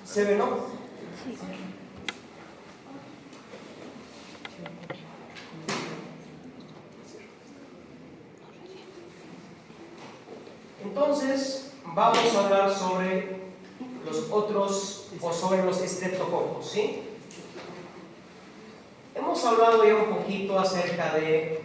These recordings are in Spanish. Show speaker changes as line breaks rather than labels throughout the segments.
¿Se ve, no?
Sí.
Entonces, vamos a hablar sobre los otros, o sobre los estreptococos, ¿sí? Hemos hablado ya un poquito acerca de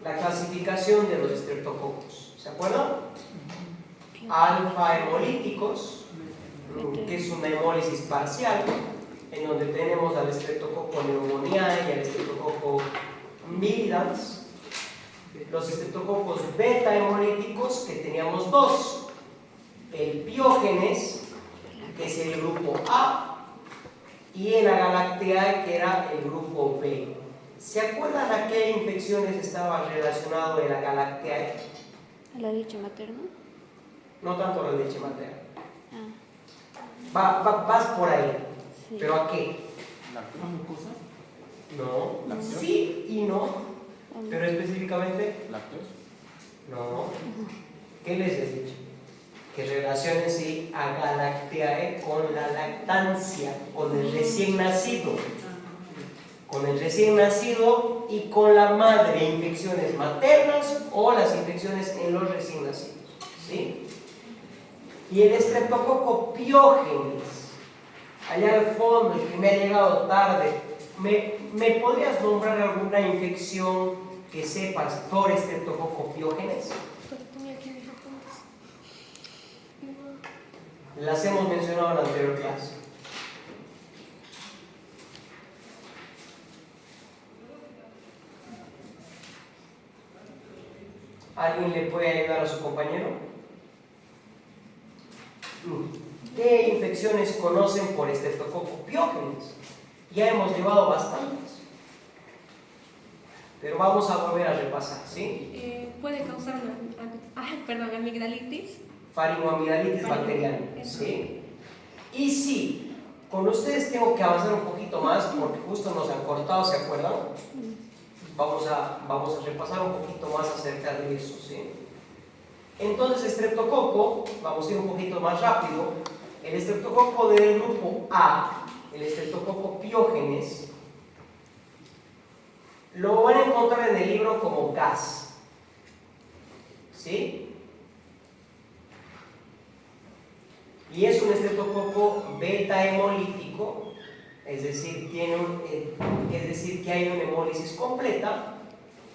la clasificación de los estreptococos. ¿Se acuerdan? Alfa hemolíticos, que es una hemólisis parcial, en donde tenemos al estreptococo pneumoniae y al estreptococo viridans. Los estreptococos beta hemolíticos, que teníamos dos: el Piógenes, que es el grupo A, y el Agalactiae, que era el grupo B. ¿Se acuerdan a qué infecciones estaba relacionado el Agalactiae?
¿A la leche materna?
No tanto la leche materna.
Ah,
Vas por ahí.
sí.
¿Pero a qué?
¿Las mucosas?
No.
¿Lácteos?
Sí y no. Pero específicamente,
¿Lácteos?
no. ¿Qué les he dicho? Que relacionen sí a Agalactiae con la lactancia, con el recién nacido. Con el recién nacido y con la madre, infecciones maternas o las infecciones en los recién nacidos, ¿sí? Y el estreptococo Piógenes, allá al fondo, el que me ha llegado tarde, ¿me podrías nombrar alguna infección que sepas por estreptococo Piógenes? Las hemos mencionado en la anterior clase. ¿Alguien le puede ayudar a su compañero? ¿Qué infecciones conocen por estreptococo Piógenes? Ya hemos llevado bastantes, pero vamos a volver a repasar, ¿sí?
Puede causar amigdalitis.
Faringoamigdalitis bacteriana, ¿sí? Y sí, con ustedes tengo que avanzar un poquito más porque justo nos han cortado, ¿se acuerdan? Vamos a repasar un poquito más acerca de eso, ¿sí? Entonces, estreptococo, vamos a ir un poquito más rápido. El estreptococo del grupo A, el estreptococo Piógenes, lo van a encontrar en el libro como gas, ¿sí? Y es un estreptococo beta hemolítico, es decir, que hay una hemólisis completa,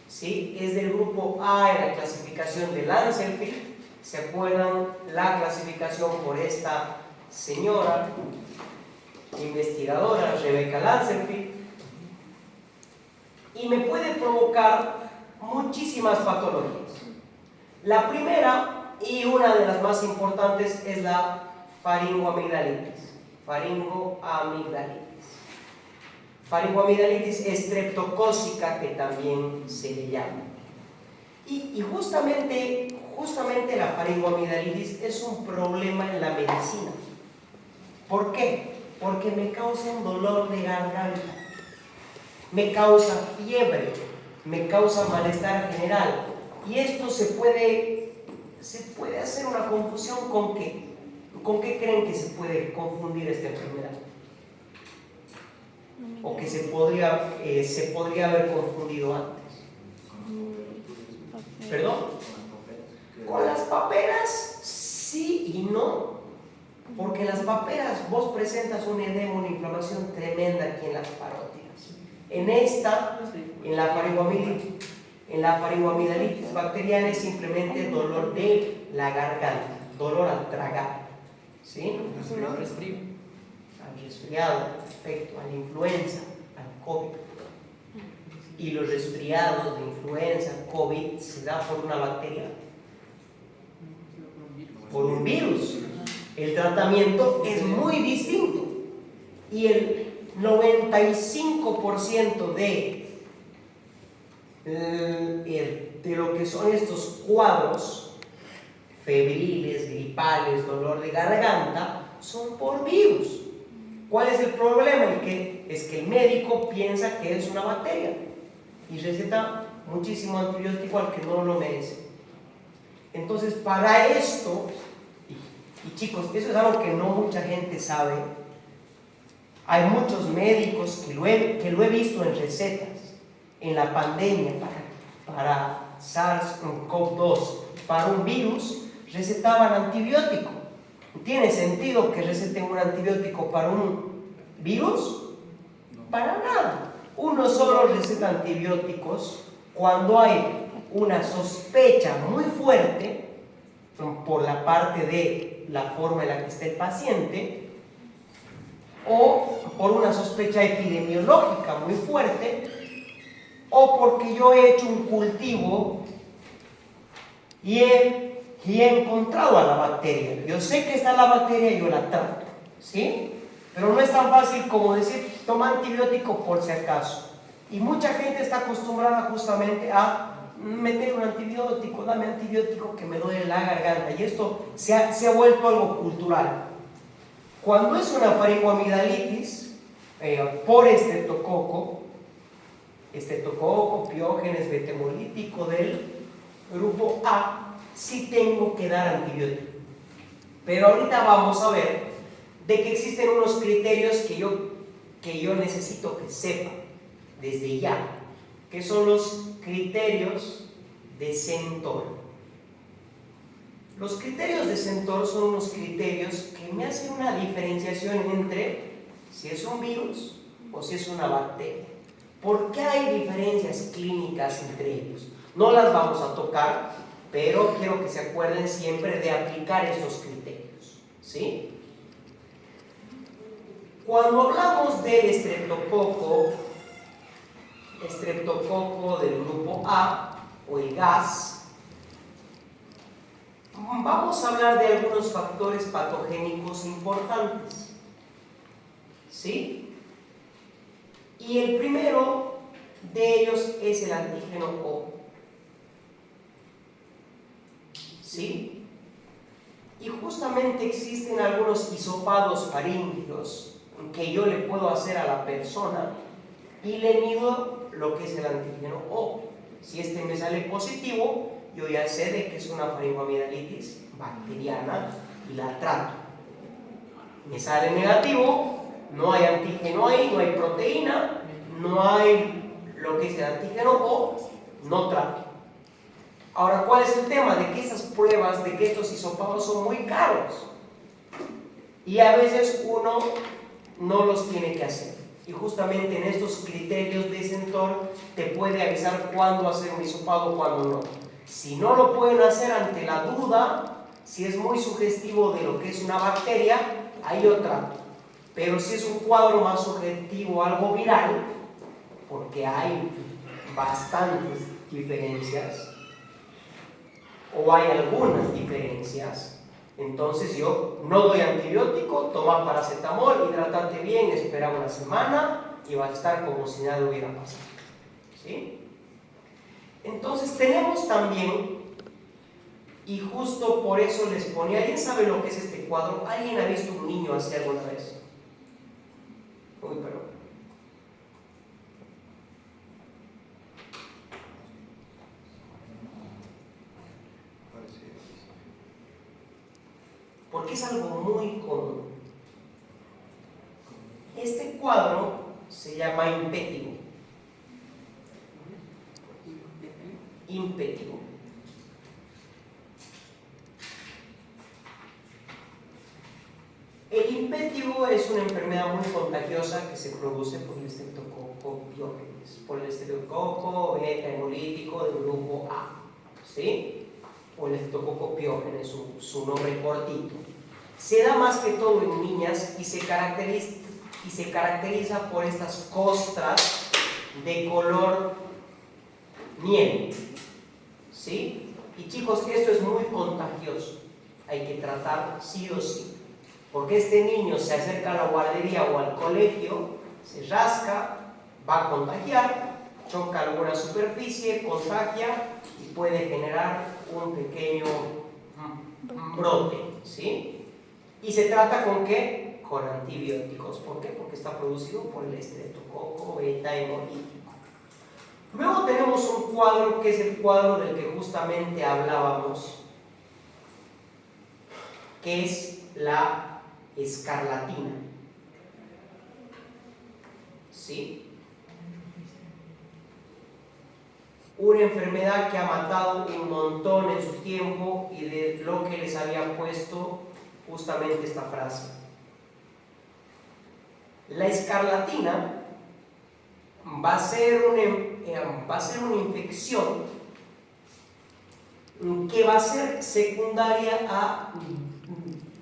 ¿sí? Es del grupo A en la clasificación de Lancelfield. ¿Se acuerdan la clasificación por esta señora investigadora, Rebecca Lancelfield? Y me puede provocar muchísimas patologías. La primera y una de las más importantes es la faringoamigdalitis. Faringoamigdalitis estreptocócica, que también se le llama. Y justamente la faringoamigdalitis es un problema en la medicina. ¿Por qué? Porque me causa un dolor de garganta, me causa fiebre, me causa malestar general. Y esto se puede hacer una confusión con qué. ¿Con qué creen que se puede confundir esta enfermedad? O que se podría haber confundido antes. ¿Perdón? Con las paperas, sí y no. Porque en las paperas vos presentas un edema, una inflamación tremenda aquí en las parótidas. En la faringoamigdalitis bacteriana es simplemente dolor de la garganta, dolor al tragar, ¿sí?
Resfriado.
Al resfriado, perfecto, a la influenza, al COVID. Y los resfriados de influenza, COVID, se da por una bacteria, por un virus. El tratamiento es muy distinto. Y el 95% de lo que son estos cuadros febriles, gripales, dolor de garganta, son por virus. ¿Cuál es el problema? Es que el médico piensa que es una bacteria y receta muchísimo antibiótico al que no lo merece. Entonces, para esto, y chicos, eso es algo que no mucha gente sabe, hay muchos médicos que lo he visto en recetas, en la pandemia, para SARS-CoV-2, para un virus, recetaban antibiótico. ¿Tiene sentido que receten un antibiótico para un virus? Para nada. Uno solo receta antibióticos cuando hay una sospecha muy fuerte por la parte de la forma en la que está el paciente o por una sospecha epidemiológica muy fuerte o porque yo he hecho un cultivo y he encontrado a la bacteria. Yo sé que está la bacteria y yo la trato, ¿sí? Pero no es tan fácil como decir, toma antibiótico por si acaso. Y mucha gente está acostumbrada justamente a meter un antibiótico, dame antibiótico que me duele la garganta. Y esto se ha vuelto algo cultural. Cuando es una faringoamidalitis por estreptococo, Piógenes betemolítico del grupo A, sí tengo que dar antibiótico. Pero ahorita vamos a ver de que existen unos criterios que yo necesito que sepan desde ya, que son los criterios de Centor. Los criterios de Centor son unos criterios que me hacen una diferenciación entre si es un virus o si es una bacteria. ¿Por qué hay diferencias clínicas entre ellos? No las vamos a tocar, pero quiero que se acuerden siempre de aplicar estos criterios, ¿sí? Cuando hablamos del estreptococo del grupo A o el gas, vamos a hablar de algunos factores patogénicos importantes, ¿sí? Y el primero de ellos es el antígeno O, ¿sí? Y justamente existen algunos hisopados faríngeos que yo le puedo hacer a la persona y le mido lo que es el antígeno O. Si este me sale positivo, yo ya sé de que es una faringoamidalitis bacteriana y la trato. Me sale negativo, no hay antígeno ahí, no hay proteína, no hay lo que es el antígeno O, no trato. Ahora, ¿cuál es el tema? De que estas pruebas, de que estos hisopados son muy caros y a veces uno no los tiene que hacer. Y justamente en estos criterios de Centor te puede avisar cuándo hacer un hisopado, cuándo no. Si no lo pueden hacer ante la duda, si es muy sugestivo de lo que es una bacteria, ahí yo trato. Pero si es un cuadro más sugestivo, algo viral, porque hay bastantes diferencias, o hay algunas diferencias, entonces yo no doy antibiótico, toma paracetamol, hidratarte bien, espera una semana y va a estar como si nada hubiera pasado, ¿sí? Entonces tenemos también, y justo por eso les ponía, ¿alguien sabe lo que es este cuadro? ¿Alguien ha visto un niño así alguna vez? Uy, perdón. Porque es algo muy común. Este cuadro se llama impétigo. Impétigo. El impétigo es una enfermedad muy contagiosa que se produce por el estreptococo piógenes, por el estreptococo beta hemolítico del grupo A, ¿sí? O el estreptococo piógenes, su nombre cortito. Se da más que todo en niñas y se caracteriza por estas costras de color miel, ¿sí? Y chicos, esto es muy contagioso, hay que tratar sí o sí, porque este niño se acerca a la guardería o al colegio, se rasca, va a contagiar, choca alguna superficie, contagia y puede generar un pequeño brote, ¿sí? ¿Y se trata con qué? Con antibióticos. ¿Por qué? Porque está producido por el estreptococo beta hemolítico. Luego tenemos un cuadro que es el cuadro del que justamente hablábamos que es la escarlatina. ¿Sí? Una enfermedad que ha matado un montón en su tiempo y de lo que les había puesto justamente esta frase. La escarlatina va a ser una infección que va a ser secundaria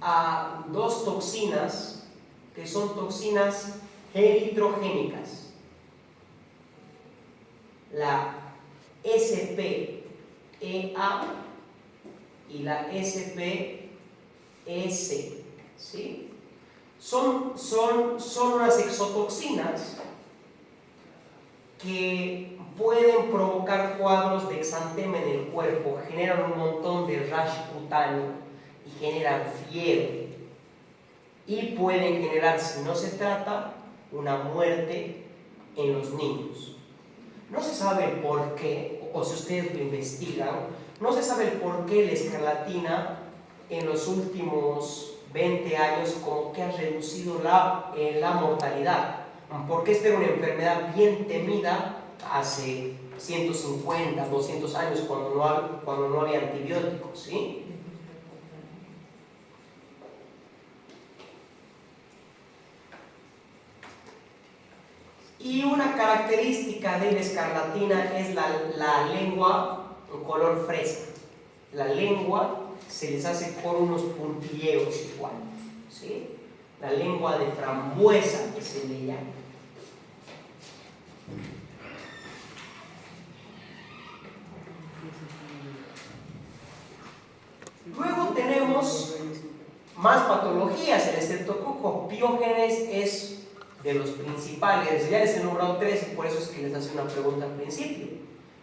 a dos toxinas que son toxinas eritrogénicas. La SPEA y la SPEC, ¿sí? Son unas exotoxinas que pueden provocar cuadros de exantema en el cuerpo, generan un montón de rash cutáneo y generan fiebre. Y pueden generar, si no se trata, una muerte en los niños. No se sabe el por qué, o si ustedes lo investigan, no se sabe el por qué la escarlatina en los últimos 20 años como que ha reducido la mortalidad. Porque esta era una enfermedad bien temida hace 150, 200 años cuando no había antibióticos, ¿sí? Y una característica de la escarlatina es la lengua en color fresa. La lengua se les hace con unos puntilleos igual, ¿sí? La lengua de frambuesa que se le llama. Luego tenemos más patologías. El estreptococo piógenes es de los principales. Ya les he nombrado tres y por eso es que les hace una pregunta al principio.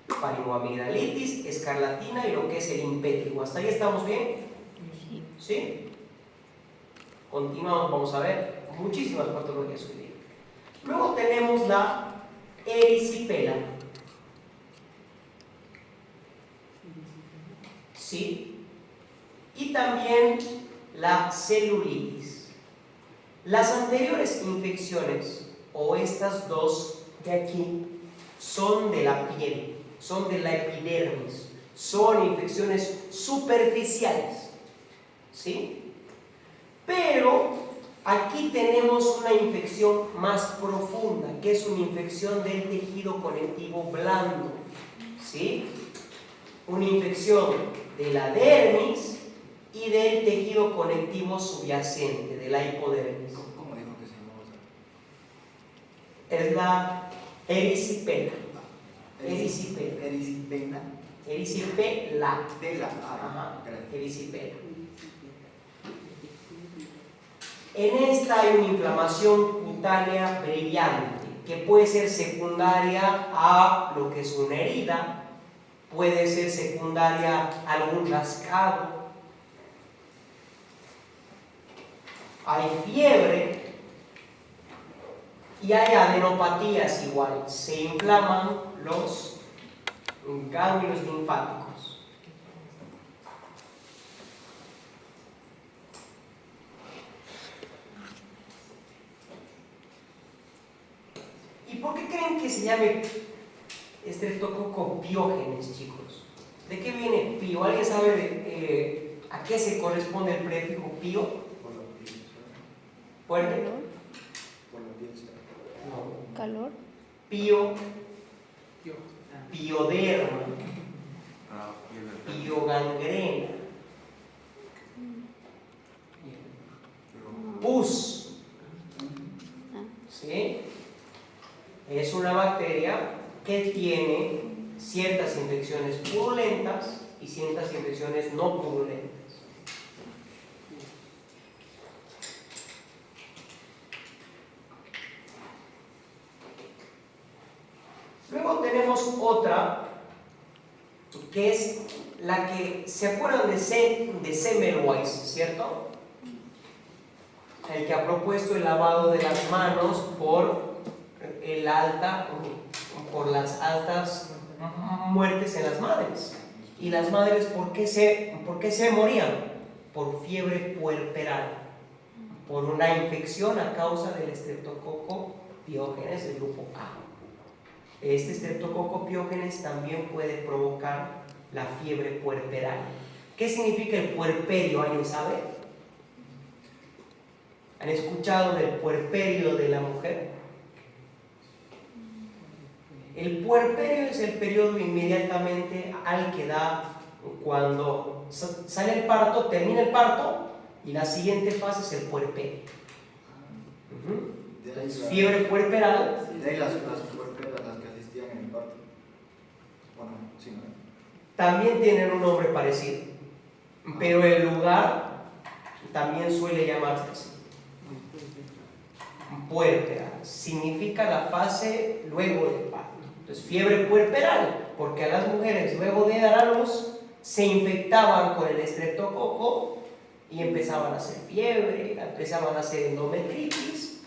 Faringoamigdalitis, escarlatina y lo que es el impétrico. ¿Hasta ahí estamos bien?
Sí.
¿Sí? Continuamos, vamos a ver muchísimas patologías hoy día. Luego tenemos la erisipela. ¿Sí? Y también la celulitis. Las anteriores infecciones, o estas dos de aquí, son de la piel, son de la epidermis, son infecciones superficiales, ¿sí? Pero aquí tenemos una infección más profunda, que es una infección del tejido conectivo blando, ¿sí? Una infección de la dermis y del tejido conectivo subyacente, de la hipodermis.
¿Cómo dijo que se llamaba?
Es la erisipela. Erisipela.
Erisipela.
Erisipela.
Tela.
Ajá,
Gracias.
erisipela. En esta hay una inflamación cutánea brillante que puede ser secundaria a lo que es una herida, puede ser secundaria a algún rascado. Hay fiebre y hay adenopatías igual, se inflaman los ganglios linfáticos. ¿Y por qué creen que se llame estreptococo piógenes, chicos? ¿De qué viene pío? ¿Alguien sabe a qué se corresponde el prefijo pío?
Por la piel.
¿Fuerte?
Calor.
Por la piel.
No.
Calor.
Pío, pioderma,
Ah, piel.
piogangrena, pus, ¿sí? Es una bacteria que tiene ciertas infecciones purulentas y ciertas infecciones no purulentas. Luego tenemos otra que es la que, ¿se acuerdan de Semmelweis, cierto? El que ha propuesto el lavado de las manos por las altas muertes en las madres. ¿Y las madres por qué se morían? por fiebre puerperal, por una infección a causa del Streptococcus pyogenes del grupo A. Este Streptococcus pyogenes también puede provocar la fiebre puerperal. ¿Qué significa el puerperio? ¿Alguien sabe? ¿Han escuchado del puerperio de la mujer? El puerperio es el periodo inmediatamente al que da cuando sale el parto, termina el parto y la siguiente fase es el puerperio. Entonces, fiebre puerperal.
De ahí las puerperas, las que asistían en el parto. Bueno, sí, ¿no?
También tienen un nombre parecido, pero el lugar también suele llamarse así. Puerpera significa la fase luego del parto. Entonces, fiebre puerperal, porque a las mujeres luego de dar a luz se infectaban con el estreptococo y empezaban a hacer fiebre, empezaban a hacer endometritis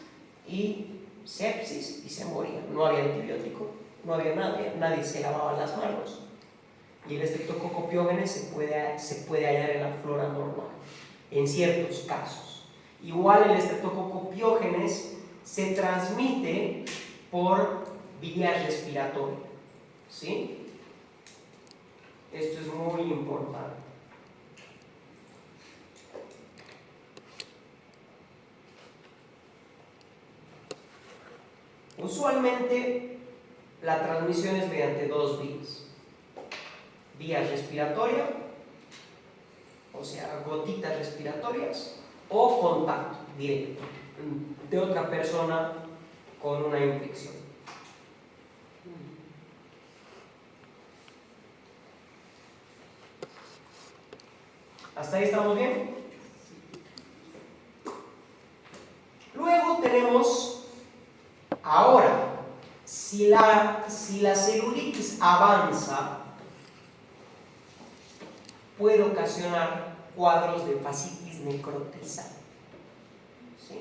y sepsis y se morían. No había antibiótico, no había nadie se lavaba las manos. Y el Streptococcus pyogenes se puede hallar en la flora normal, en ciertos casos. Igual el Streptococcus pyogenes se transmite por vía respiratoria, ¿sí? Esto es muy importante. Usualmente la transmisión es mediante dos vías. Vía respiratoria, o sea, gotitas respiratorias, o contacto directo de otra persona con una infección. ¿Hasta ahí estamos bien? Luego tenemos, ahora, si la celulitis avanza, puede ocasionar cuadros de fascitis necrotizante. ¿Sí?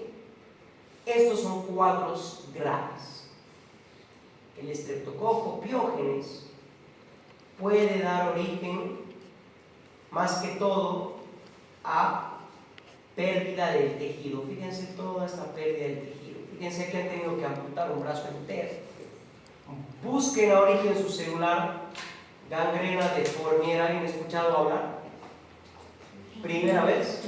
Estos son cuadros graves. El Streptococcus pyogenes puede dar origen, más que todo, a pérdida del tejido. Fíjense toda esta pérdida del tejido. Fíjense que han tenido que amputar un brazo entero. Busquen ahorita en su celular gangrena de Fournier. ¿Alguien ha escuchado hablar? ¿Primera vez?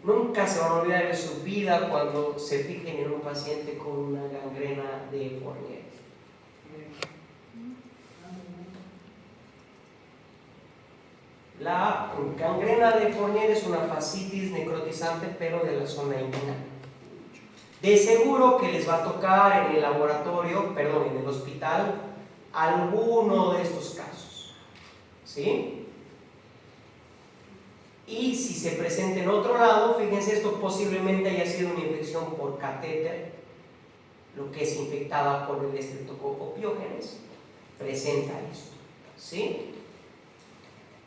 Nunca se van a olvidar de su vida cuando se fijen en un paciente con una gangrena de Fournier. La gangrena de Fournier es una fascitis necrotizante, pero de la zona inguinal. De seguro que les va a tocar en el laboratorio, perdón, en el hospital, alguno de estos casos. ¿Sí? Y si se presenta en otro lado, fíjense, esto posiblemente haya sido una infección por catéter, lo que es infectada por el Streptococcus pyogenes, presenta esto. ¿Sí?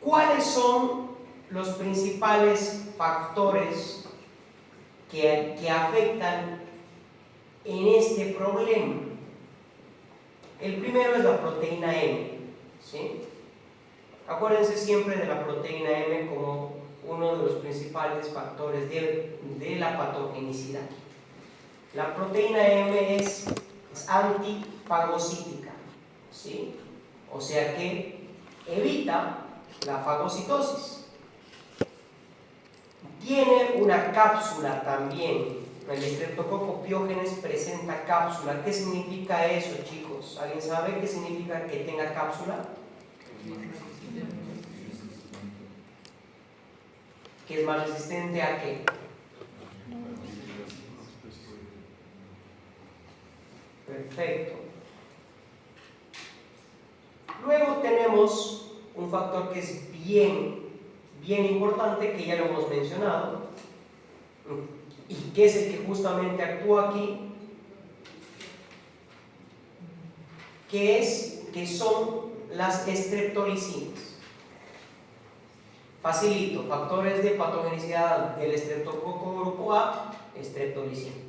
¿Cuáles son los principales factores que afectan en este problema? El primero es la proteína M, ¿sí? Acuérdense siempre de la proteína M como uno de los principales factores de la patogenicidad. La proteína M es antifagocítica, ¿sí? O sea que evita la fagocitosis. Tiene una cápsula también. El Streptococcus pyogenes presenta cápsula. ¿Qué significa eso, chicos? ¿Alguien sabe qué significa que tenga cápsula? ¿Que es más resistente a qué? Perfecto. Luego tenemos un factor que es bien importante, que ya lo hemos mencionado, y que es el que justamente actúa aquí, que son las streptolicinas. Facilito, factores de patogenicidad del Streptococcus grupo A, streptolicinas.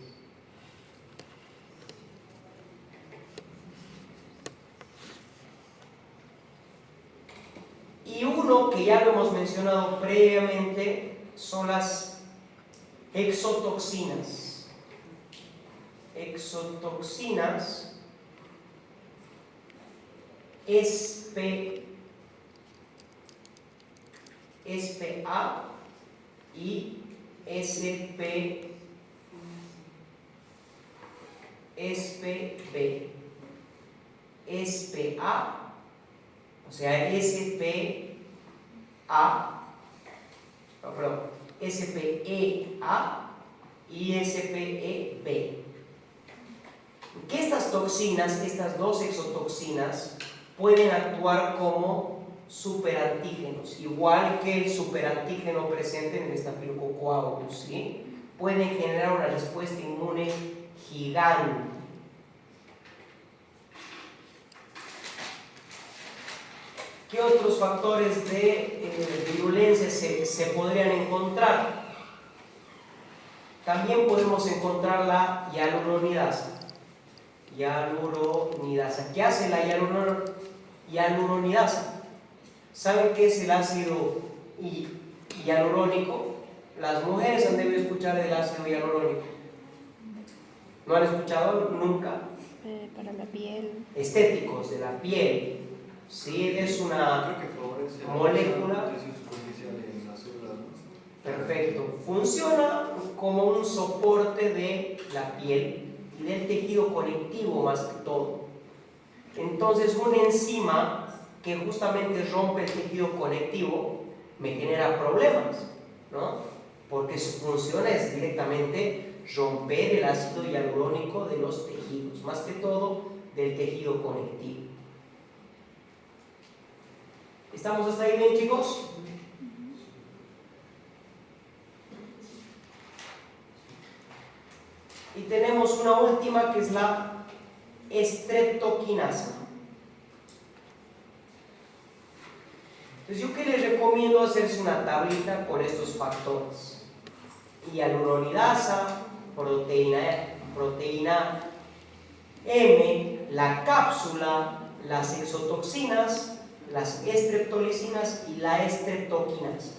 Y uno segundo, que ya lo hemos mencionado previamente, son las exotoxinas. Exotoxinas, SPA y SPB. SPA, o sea, SPEA y SPEB. Que estas toxinas, estas dos exotoxinas, pueden actuar como superantígenos, igual que el superantígeno presente en el Staphylococcus aureus, ¿sí? Pueden generar una respuesta inmune gigante. ¿Qué otros factores de virulencia se podrían encontrar? También podemos encontrar la hialuronidasa. ¿Qué hace la hialuronidasa? ¿Saben qué es el ácido hialurónico? Las mujeres han debido escuchar del ácido hialurónico. ¿No han escuchado nunca?
Para la piel.
Estéticos de la piel. Sí, es una molécula. Perfecto. Funciona como un soporte de la piel y del tejido conectivo más que todo. Entonces, una enzima que justamente rompe el tejido conectivo me genera problemas, ¿no? Porque su función es directamente romper el ácido hialurónico de los tejidos, más que todo del tejido conectivo. ¿Estamos hasta ahí bien, chicos? Y tenemos una última que es la estreptoquinasa. Entonces, ¿yo qué les recomiendo? Hacerse una tablita con estos factores: hialuronidasa, proteína M, la cápsula, las exotoxinas, las estreptolicinas y la estreptoquinasa.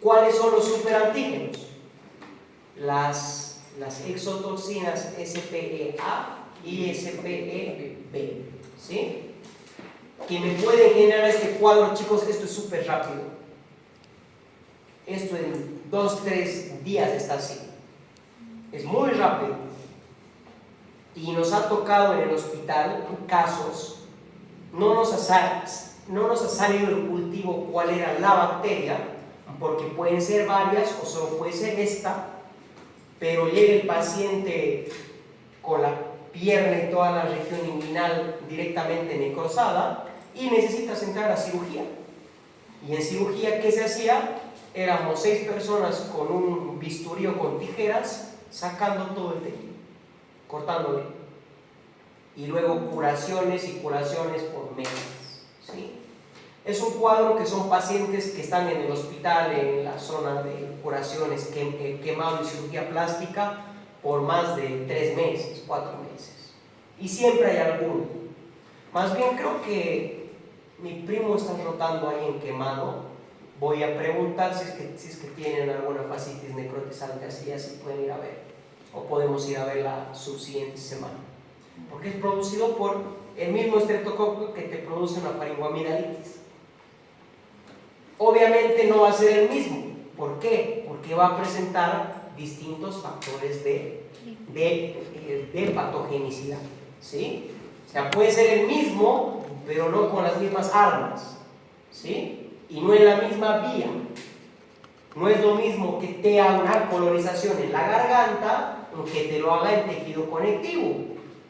¿Cuáles son los superantígenos? Las exotoxinas SPEA y SPEB, ¿sí? Que me pueden generar este cuadro, chicos. Esto es súper rápido. Esto en 2-3 días está así. Es muy rápido. Y nos ha tocado en el hospital casos, no nos ha salido el cultivo cuál era la bacteria, porque pueden ser varias o solo puede ser esta, pero llega el paciente con la pierna y toda la región inguinal directamente necrosada y necesitas entrar a cirugía. Y en cirugía, ¿qué se hacía? Éramos 6 personas con un bisturí o con tijeras sacando todo el tejido, cortándole, y luego curaciones y curaciones por meses, ¿sí? Es un cuadro que son pacientes que están en el hospital en la zona de curaciones, quemado y cirugía plástica por más de 3 meses, 4 meses, y siempre hay alguno. Más bien creo que mi primo está rotando ahí en quemado. Voy a preguntar si es que tienen alguna fascitis necrotizante, así pueden ir a ver, o podemos ir a ver la subsiguiente semana, porque es producido por el mismo estreptococo que te produce una faringoamidalitis. Obviamente no va a ser el mismo. ¿Por qué? Porque va a presentar distintos factores de patogenicidad, ¿sí? O sea, puede ser el mismo, pero no con las mismas armas, ¿sí? Y no en la misma vía. No es lo mismo que te haga una colonización en la garganta que te lo haga en tejido conectivo.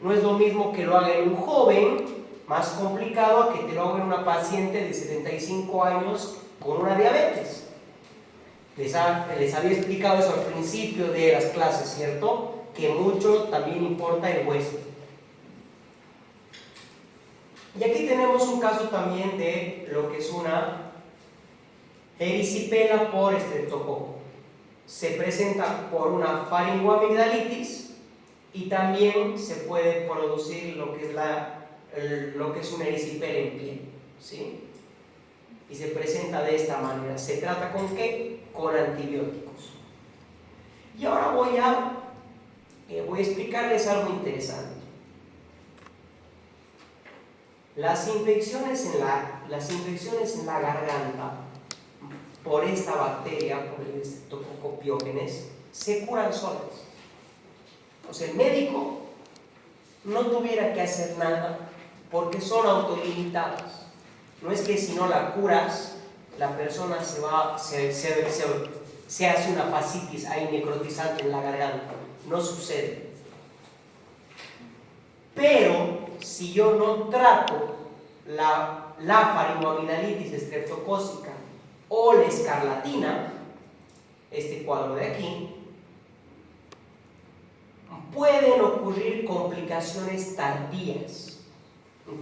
No es lo mismo que lo haga en un joven, más complicado, a que te lo haga en una paciente de 75 años con una diabetes. Les había explicado eso al principio de las clases, ¿cierto? Que mucho también importa el hueso. Y aquí tenemos un caso también de lo que es una erisipela por estreptococo. Se presenta por una faringoamigdalitis y también se puede producir lo que es una erisipela en piel, ¿sí? y se presenta de esta manera. ¿Se trata con qué? Con antibióticos. Y ahora voy a explicarles algo interesante. Las infecciones en la garganta por esta bacteria, por el Streptococcus pyogenes, se curan solas. O sea, el médico no tuviera que hacer nada porque son autolimitadas. No es que si no la curas, la persona se hace una fascitis ahí necrotizante en la garganta. No sucede. Pero si yo no trato la faringoamidalitis estreptocócica o la escarlatina, este cuadro de aquí, pueden ocurrir complicaciones tardías,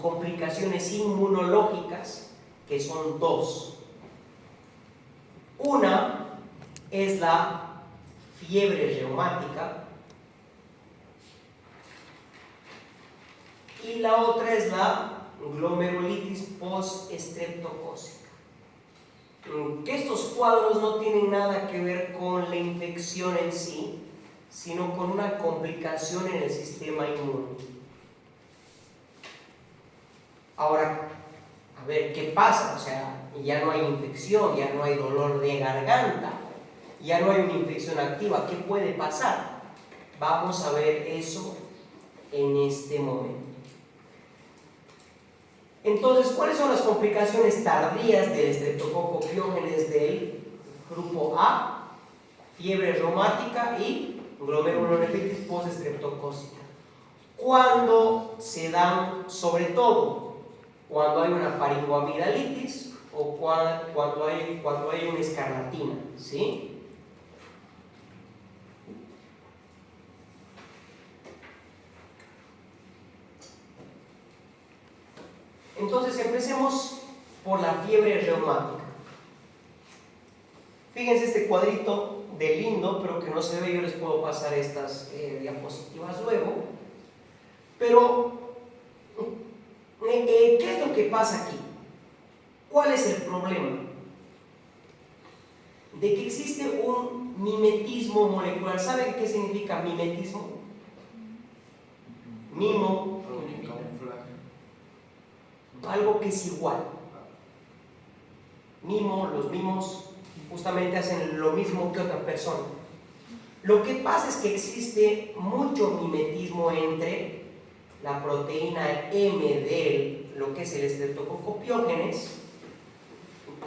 complicaciones inmunológicas, que son dos. Una es la fiebre reumática y la otra es la glomerulitis post-estreptocócica. Que estos cuadros no tienen nada que ver con la infección en sí, sino con una complicación en el sistema inmune. Ahora, a ver, ¿qué pasa? O sea, ya no hay infección, ya no hay dolor de garganta, ya no hay una infección activa. ¿Qué puede pasar? Vamos a ver eso en este momento. Entonces, ¿cuáles son las complicaciones tardías del Streptococcus pyogenes del grupo A? Fiebre reumática y glomerulonefritis post-estreptocócica. Cuando se dan, sobre todo, cuando hay una faringoamidalitis o cuando hay una escarlatina, ¿sí? Entonces empecemos por la fiebre reumática. Fíjense este cuadrito de lindo, pero que no se ve. Yo les puedo pasar estas diapositivas luego. Pero, ¿qué es lo que pasa aquí? ¿Cuál es el problema? De que existe un mimetismo molecular. ¿Saben qué significa mimetismo? Mimo. Algo que es igual. Los mimos justamente hacen lo mismo que otra persona. Lo que pasa es que existe mucho mimetismo entre la proteína M de lo que es el Streptococcus pyogenes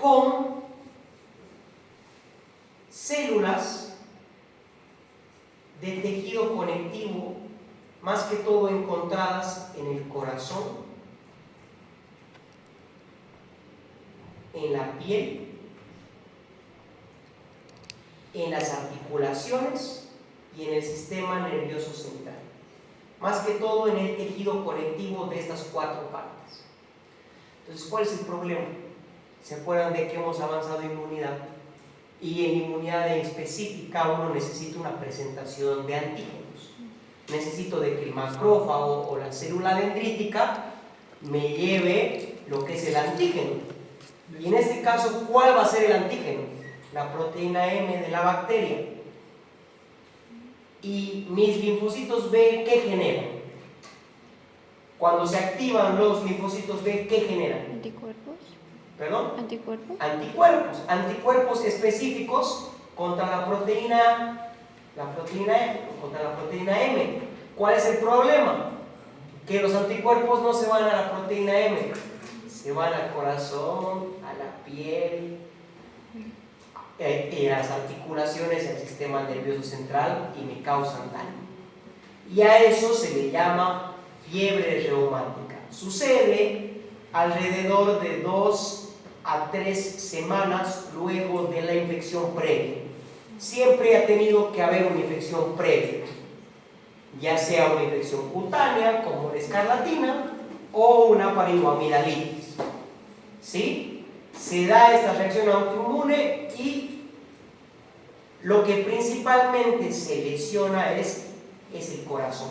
con células de tejido conectivo, más que todo encontradas en el corazón, en la piel, en las articulaciones y en el sistema nervioso central. Más que todo en el tejido conectivo de estas cuatro partes. Entonces, ¿cuál es el problema? ¿Se acuerdan de que hemos avanzado en inmunidad? Y en inmunidad específica uno necesita una presentación de antígenos. Necesito de que el macrófago o la célula dendrítica me lleve lo que es el antígeno. Y en este caso, ¿cuál va a ser el antígeno? La proteína M de la bacteria. Y mis linfocitos B, ¿qué generan? Cuando se activan los linfocitos B, ¿qué generan?
¿Anticuerpos?
¿Perdón?
¿Anticuerpos?
Anticuerpos específicos contra la proteína M. ¿Cuál es el problema? Que los anticuerpos no se van a la proteína M, se van al corazón, a la piel, a las articulaciones, al sistema nervioso central y me causan daño. Y a eso se le llama fiebre reumática. Sucede alrededor de 2 a 3 semanas luego de la infección previa. Siempre ha tenido que haber una infección previa, ya sea una infección cutánea como la escarlatina o una faringoamidalitis. ¿Sí? Se da esta reacción autoinmune y lo que principalmente se lesiona es el corazón.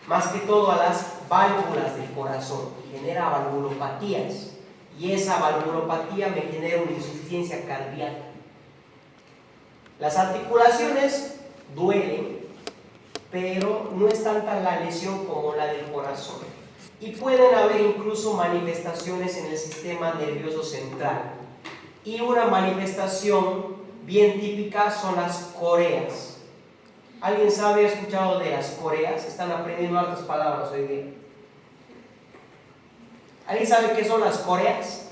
Más que todo a las válvulas del corazón, genera valvulopatías y esa valvulopatía me genera una insuficiencia cardíaca. Las articulaciones duelen, pero no es tanta la lesión como la del corazón. Y pueden haber incluso manifestaciones en el sistema nervioso central. Y una manifestación bien típica son las coreas. ¿Alguien sabe, ha escuchado de las coreas? Están aprendiendo hartas palabras hoy día. ¿Alguien sabe qué son las coreas?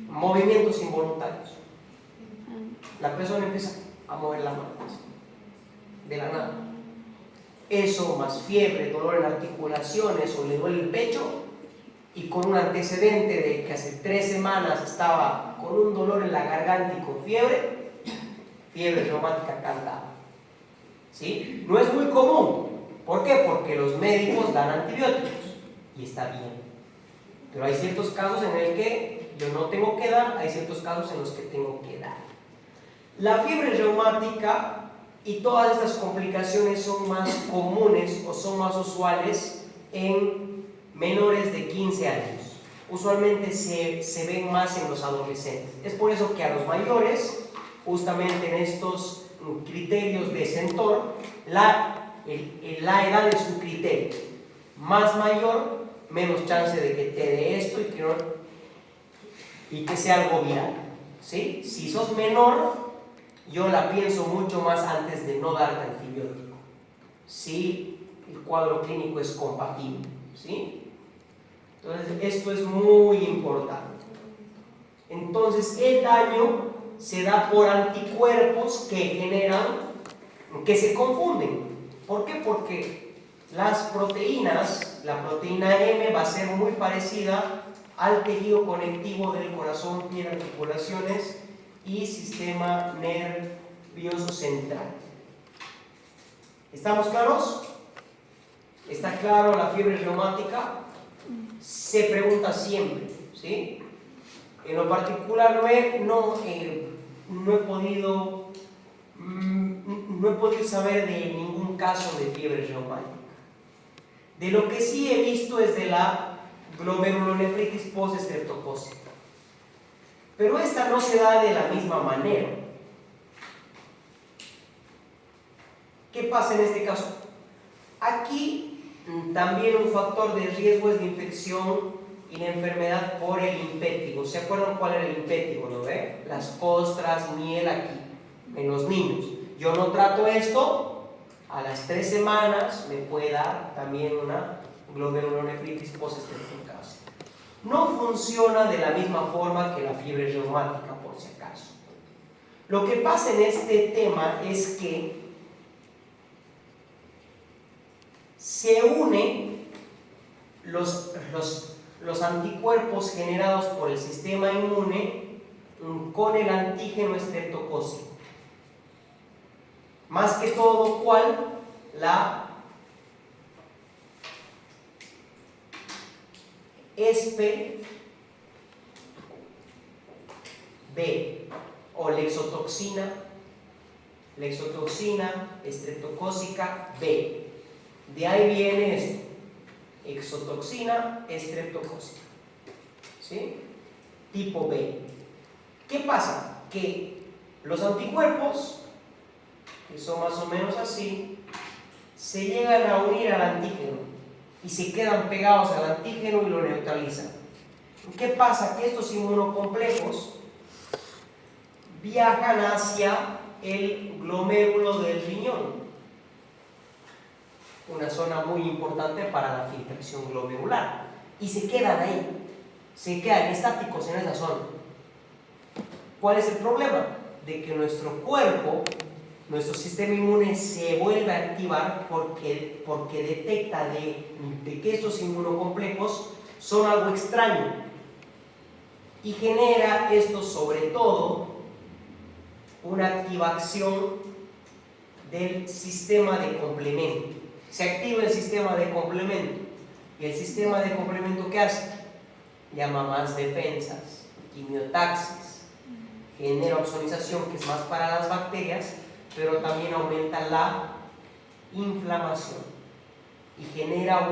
Movimientos involuntarios. La persona empieza a mover la mano de la nada. Eso más fiebre, dolor en articulaciones o le duele el pecho, y con un antecedente de que hace 3 semanas estaba con un dolor en la garganta y con fiebre reumática candada. ¿Sí? No es muy común. ¿Por qué? Porque los médicos dan antibióticos y está bien. Pero hay ciertos casos en el que yo no tengo que dar, hay ciertos casos en los que tengo que dar. La fiebre reumática y todas estas complicaciones son más comunes o son más usuales en menores de 15 años. Usualmente se ven más en los adolescentes. Es por eso que a los mayores, justamente en estos criterios de Centor, la edad es un criterio. Más mayor, menos chance de que te dé esto y que sea algo viral. ¿Sí? Si sos menor, yo la pienso mucho más antes de no darte antibiótico. Si el cuadro clínico es compatible. ¿Sí? Entonces, esto es muy importante. Entonces, el daño se da por anticuerpos que se confunden. ¿Por qué? Porque las proteínas, la proteína M va a ser muy parecida al tejido conectivo del corazón, piel, articulaciones y sistema nervioso central. ¿Estamos claros? ¿Está claro la fiebre reumática? Se pregunta siempre, ¿sí? En lo particular no he podido saber de ningún caso de fiebre reumática. De lo que sí he visto es de la glomerulonefritis postestreptocócica. Pero esta no se da de la misma manera. ¿Qué pasa en este caso? Aquí también un factor de riesgo es la infección y la enfermedad por el impétigo. ¿Se acuerdan cuál era el impétigo? ¿No ve? Las costras, miel aquí, en los niños. Yo no trato esto, a las 3 semanas me puede dar también una glomerulonefritis postestreptocócica. No funciona de la misma forma que la fiebre reumática, por si acaso. Lo que pasa en este tema es que se unen los anticuerpos generados por el sistema inmune con el antígeno estreptocócico. Más que todo, ¿cuál? La ESPE B o lexotoxina estreptocócica B. De ahí viene esto, exotoxina estreptocócica, ¿sí? Tipo B. ¿Qué pasa? Que los anticuerpos, que son más o menos así, se llegan a unir al antígeno y se quedan pegados al antígeno y lo neutralizan. ¿Qué pasa? Que estos inmunocomplejos viajan hacia el glomérulo del riñón, una zona muy importante para la filtración glomerular, y se quedan ahí, se quedan estáticos en esa zona. ¿Cuál es el problema? De que nuestro cuerpo, nuestro sistema inmune se vuelve a activar porque detecta de que estos inmunocomplejos son algo extraño y genera esto sobre todo una activación del sistema de complemento. Se activa el sistema de complemento y el sistema de complemento ¿qué hace? Llama más defensas, quimiotaxis, genera ozonización que es más para las bacterias, pero también aumenta la inflamación y genera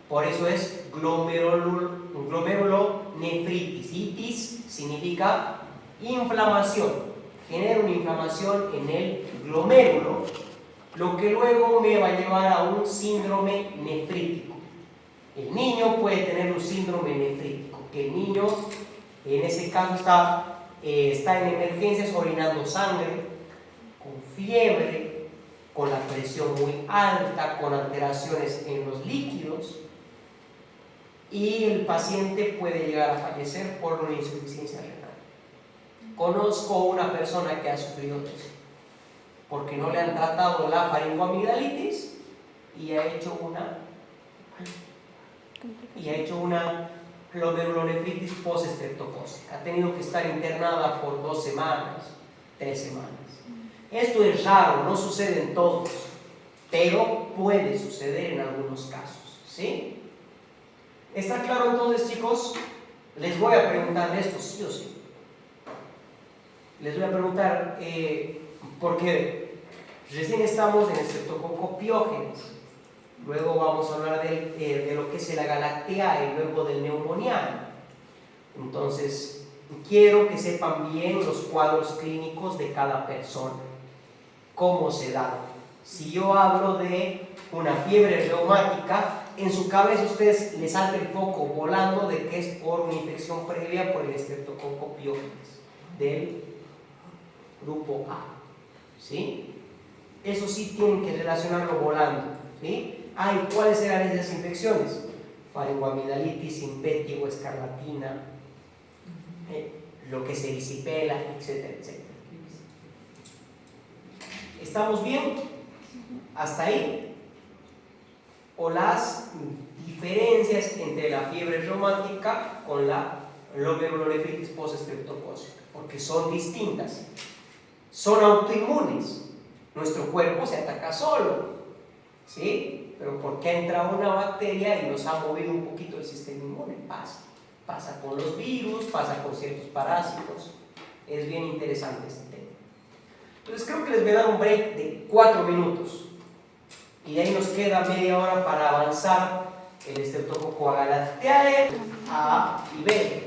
por eso es glomerulonephritis nefritis. Itis significa inflamación. Genera una inflamación en el glomérulo, lo que luego me va a llevar a un síndrome nefrítico. El niño puede tener un síndrome nefrítico, que el niño en ese caso está en emergencias orinando sangre, con fiebre, con la presión muy alta, con alteraciones en los líquidos, y el paciente puede llegar a fallecer por una insuficiencia renal. Conozco una persona que ha sufrido eso, porque no le han tratado la faringoamigdalitis y ha hecho una glomerulonefritis postestreptocócica. Ha tenido que estar internada por 2 semanas, 3 semanas. Esto es raro, no sucede en todos, pero puede suceder en algunos casos, ¿sí? ¿Está claro entonces, chicos? Les voy a preguntar esto, sí o sí. Les voy a preguntar, porque recién estamos en el Streptococcus pyogenes, luego vamos a hablar de lo que es el Agalactiae y luego del Pneumoniae. Entonces, quiero que sepan bien los cuadros clínicos de cada persona, cómo se da. Si yo hablo de una fiebre reumática, en su cabeza a ustedes les salta el foco volando de que es por una infección previa por el Streptococcus pyogenes del grupo A, ¿sí? Eso sí tienen que relacionarlo volando, ¿sí? ¿Y cuáles eran esas infecciones? Faringoamigdalitis, impétigo, escarlatina, lo que se disipela, etcétera, etcétera. ¿Estamos bien? ¿Hasta ahí? O las diferencias entre la fiebre reumática con la glomerulonefritis postestreptocócica, porque son distintas, son autoinmunes. Nuestro cuerpo se ataca solo, ¿sí? Pero porque entra una bacteria y nos ha movido un poquito el sistema inmune, pasa con los virus, pasa con ciertos parásitos. Es bien interesante este tema. Entonces creo que les voy a dar un break de 4 minutos y de ahí nos queda media hora para avanzar el Streptococcus agalactiae A y B.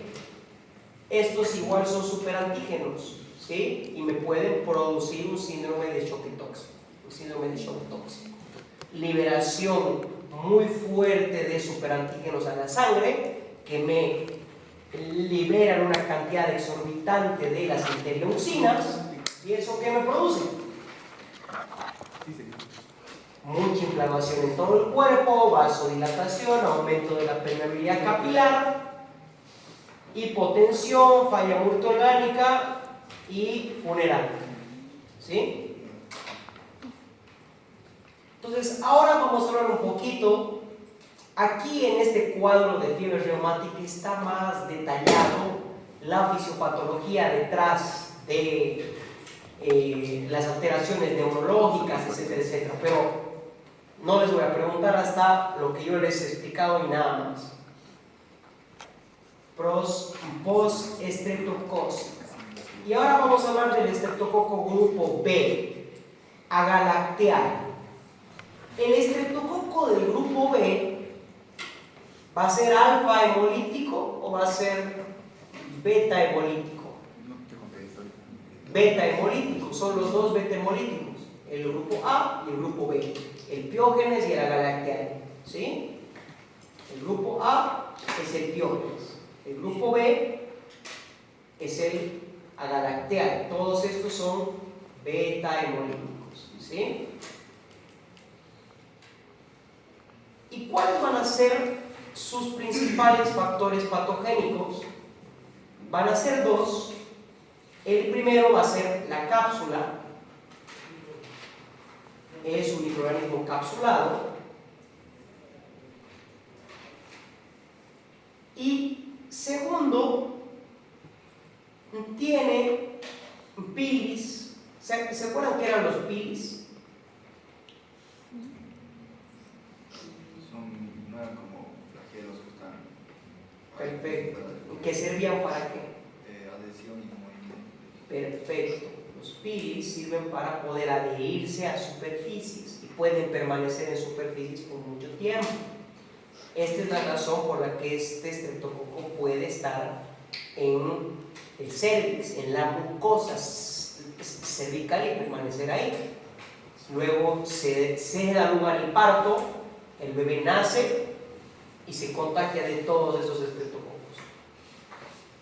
Estos igual son superantígenos, ¿sí? Y me pueden producir un síndrome de choque tóxico, liberación muy fuerte de superantígenos a la sangre que me liberan una cantidad exorbitante de las interleucinas. ¿Y eso qué me produce? Mucha inflamación en todo el cuerpo, vasodilatación, aumento de la permeabilidad capilar, hipotensión, falla multiorgánica y funeral, ¿sí? Entonces, ahora vamos a hablar un poquito. Aquí en este cuadro de fiebre reumática está más detallado la fisiopatología detrás de las alteraciones neurológicas, etcétera, etcétera, pero no les voy a preguntar hasta lo que yo les he explicado y nada más. Post-streptocócica. Y ahora vamos a hablar del Streptococcus grupo B, Agalactiae. El Streptococcus del grupo B ¿va a ser alfa hemolítico o va a ser beta hemolítico? Beta hemolítico, son los dos beta hemolíticos, el grupo A y el grupo B, el Piógenes y el Agalactiae, ¿sí? El grupo A es el Piógenes, el grupo B es el Agalactiae. Todos estos son beta hemolíticos, ¿sí? ¿Y cuáles van a ser sus principales factores patogénicos? Van a ser 2. El primero va a ser la cápsula, es un microorganismo capsulado, y segundo, tiene pilis. ¿Se acuerdan qué eran los pilis?
No eran como flagelos que están.
Perfecto. ¿Que servían para qué?
Adhesión y movimiento.
Perfecto. Los pilis sirven para poder adherirse a superficies y pueden permanecer en superficies por mucho tiempo. Esta es la razón por la que este estreptococo puede estar en el cervix, en la mucosa cervical y permanecer ahí. Luego se da lugar el parto, el bebé nace y se contagia de todos esos estreptococos.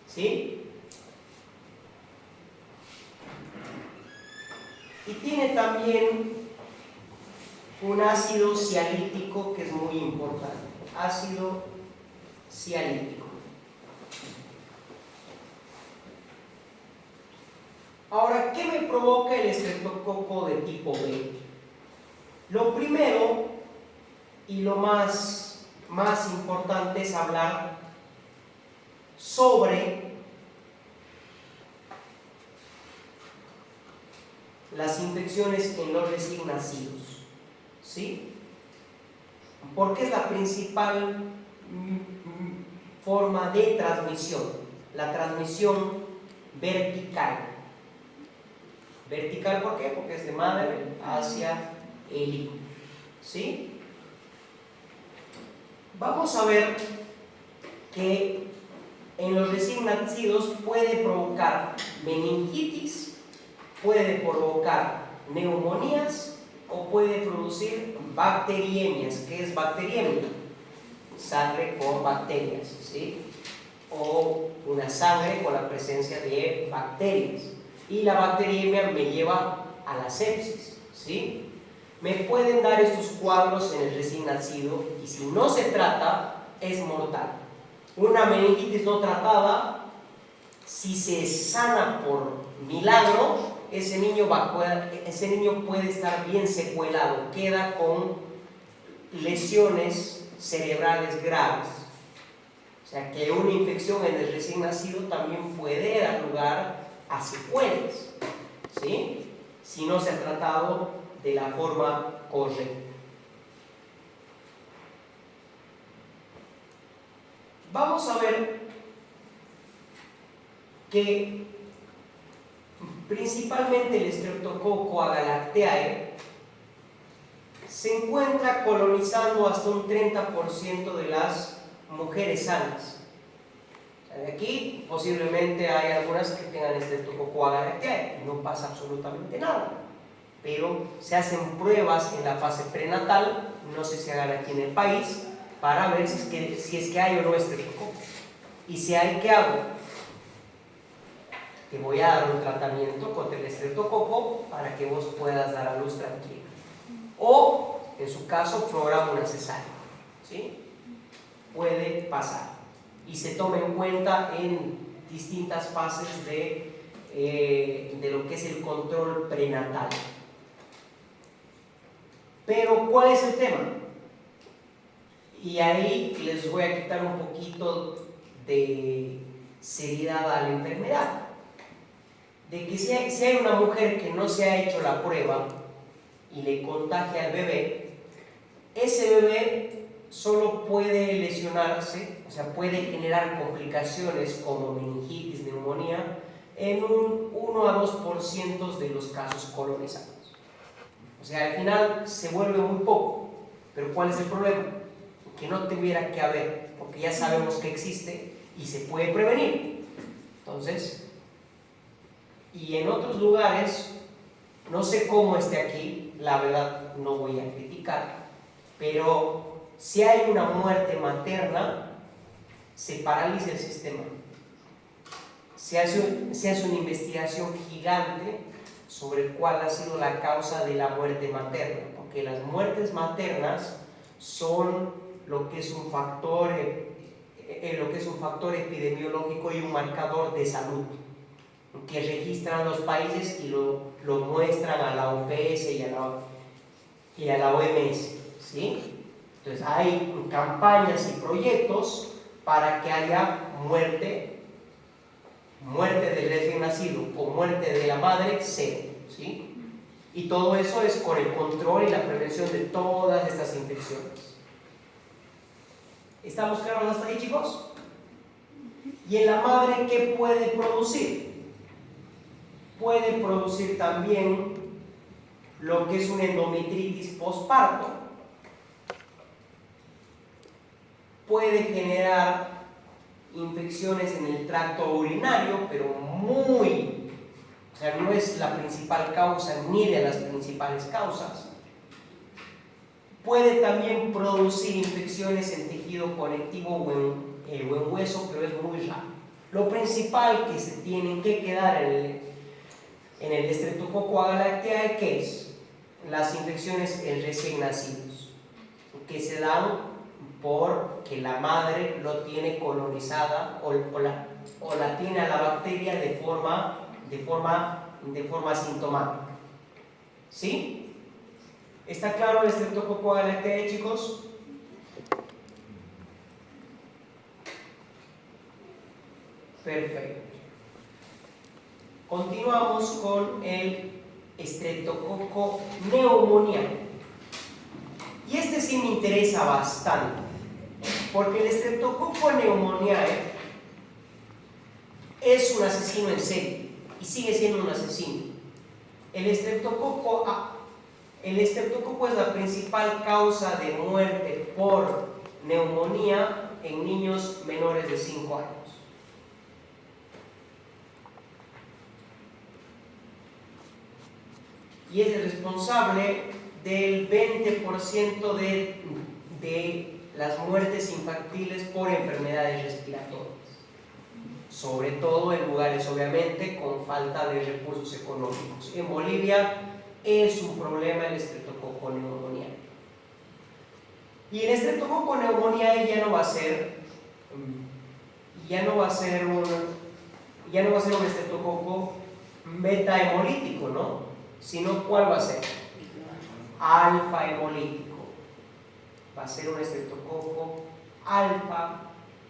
¿Sí? Y tiene también un ácido cialítico que es muy importante. Ácido cialítico. Ahora, ¿qué me provoca el estreptococo de tipo B? Lo primero y lo más importante es hablar sobre las infecciones en los recién nacidos, ¿sí? Porque es la principal forma de transmisión, la transmisión vertical. Vertical, ¿por qué? Porque es de madre hacia el hijo, ¿sí? Vamos a ver que en los recién nacidos puede provocar meningitis, puede provocar neumonías o puede producir bacteriemias. ¿Qué es bacteriemia? Sangre con bacterias, ¿sí? O una sangre con la presencia de bacterias. Y la bacteriemia me lleva a la sepsis, ¿sí? Me pueden dar estos cuadros en el recién nacido y si no se trata, es mortal. Una meningitis no tratada, si se sana por milagro, ese niño puede estar bien secuelado, queda con lesiones cerebrales graves. O sea que una infección en el recién nacido también puede dar lugar a secuelas, ¿sí? Si no se ha tratado de la forma correcta. Vamos a ver que principalmente el Streptococcus agalactiae se encuentra colonizando hasta un 30% de las mujeres sanas. De aquí posiblemente hay algunas que tengan Streptococcus agalactiae y no pasa absolutamente nada, pero se hacen pruebas en la fase prenatal, no sé si hagan aquí en el país, para ver si es que hay o no Streptococcus. Y si hay, ¿qué hago? Te voy a dar un tratamiento contra el estreptococo para que vos puedas dar a luz tranquila. O, en su caso, programa una cesárea, ¿sí? Puede pasar. Y se toma en cuenta en distintas fases de lo que es el control prenatal. Pero, ¿cuál es el tema? Y ahí les voy a quitar un poquito de seriedad a la enfermedad. De que si hay una mujer que no se ha hecho la prueba y le contagia al bebé, ese bebé solo puede lesionarse, o sea, puede generar complicaciones como meningitis, neumonía, en un 1 a 2% de los casos colonizados. O sea, al final se vuelve muy poco. Pero ¿cuál es el problema? Que no tuviera que haber, porque ya sabemos que existe y se puede prevenir. Entonces, y en otros lugares, no sé cómo esté aquí, la verdad no voy a criticar, pero si hay una muerte materna, se paraliza el sistema. Se hace una investigación gigante sobre cuál ha sido la causa de la muerte materna, porque las muertes maternas son lo que es un factor epidemiológico y un marcador de salud que registran los países y lo muestran a la OPS y a la OMS, ¿sí? Entonces hay campañas y proyectos para que haya muerte del recién nacido o muerte de la madre cero, ¿sí? Y todo eso es con el control y la prevención de todas estas infecciones. ¿Estamos claros hasta ahí, chicos? ¿Y en la madre qué puede producir? Puede producir también lo que es una endometritis postparto. puede generar infecciones en el tracto urinario, pero o sea, no es la principal causa ni de las principales causas. Puede también producir infecciones en tejido conectivo o en hueso, pero es muy raro. Lo principal que se tienen que quedar en el Streptococcus agalactiae, ¿qué es? Las infecciones en recién nacidos, que se dan porque la madre lo tiene colonizada o la tiene a la bacteria de forma asintomática. ¿Sí? ¿Está claro el Streptococcus agalactiae, chicos? Perfecto. Continuamos con el Streptococcus pneumoniae. Y este sí me interesa bastante, porque el Streptococcus pneumoniae es un asesino en serie y sigue siendo un asesino. El estreptococo es la principal causa de muerte por neumonía en niños menores de 5 años. Y es el responsable del 20% de las muertes infantiles por enfermedades respiratorias, sobre todo en lugares obviamente con falta de recursos económicos. En Bolivia es un problema el Streptococcus pneumoniae. Y el Streptococcus pneumoniae ya no va a ser un estreptococo beta hemolítico, ¿no? Sino ¿cuál va a ser? Alfa hemolítico. Va a ser un estreptococo alfa